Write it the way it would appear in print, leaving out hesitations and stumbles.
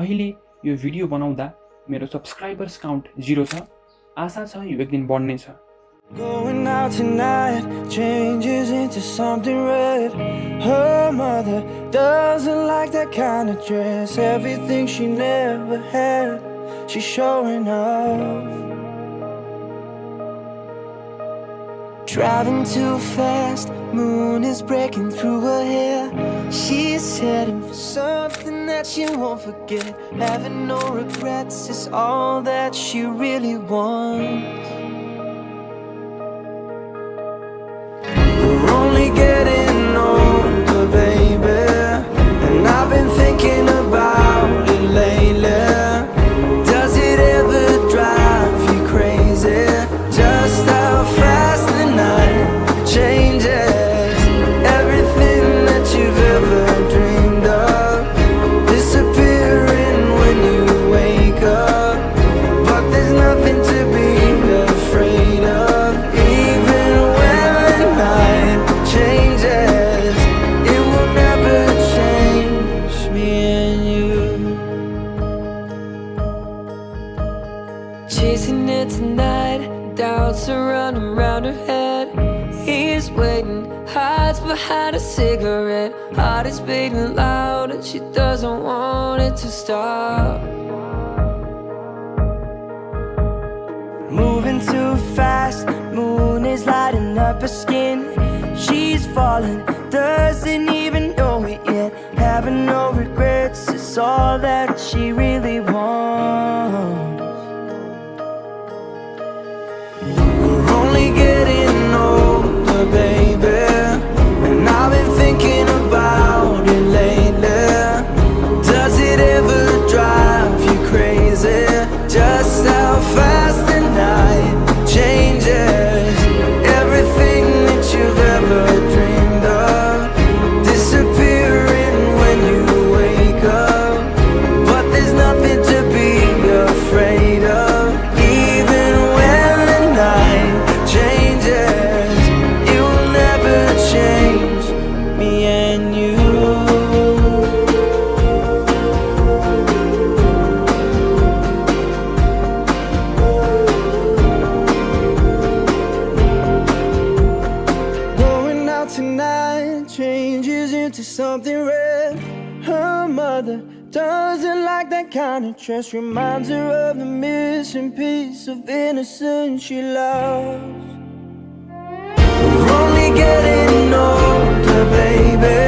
अहिले यो भिडियो बनाउँदा मेरो सब्सक्राइबर्स काउन्ट 0 छ। आशा छ यो एक दिन बढ्नेछ। Going out tonight changes into something red. Her mother doesn't like that kind of dress. Everything she never had, she's showing off. Driving too fast, moon is breaking through her hair. She's heading for something that she won't forget. Having no regrets is all that she really wants. We're only getting older, baby, and I've been thinking about it lately. Does it ever drive you crazy? Just how fast the night changes. Everything that you've ever dreamed of disappearing when you wake up. But there's nothing to be afraid of. Even when the night changes, it will never change me and you. Chasing it tonight, doubts are running round her head. He's waiting, hides behind a cigarette. Heart is beating loud and she doesn't want it to stop. Moving too fast, moon is lighting up her skin. She's falling, doesn't even know it yet. Having no regrets is all that she really wants. We're only getting older, baby, and I've been thinking about it lately. Does it ever drive you crazy? Just how fast the night changes. Everything that you've ever dreamed of disappearing when you wake up. But there's nothing to be afraid of. Even when the night changes, it will never change me and you. Going out tonight changes into something red. Her mother doesn't like that kind of dress. Reminds her of the missing piece of innocence she lost. We're only getting older, baby,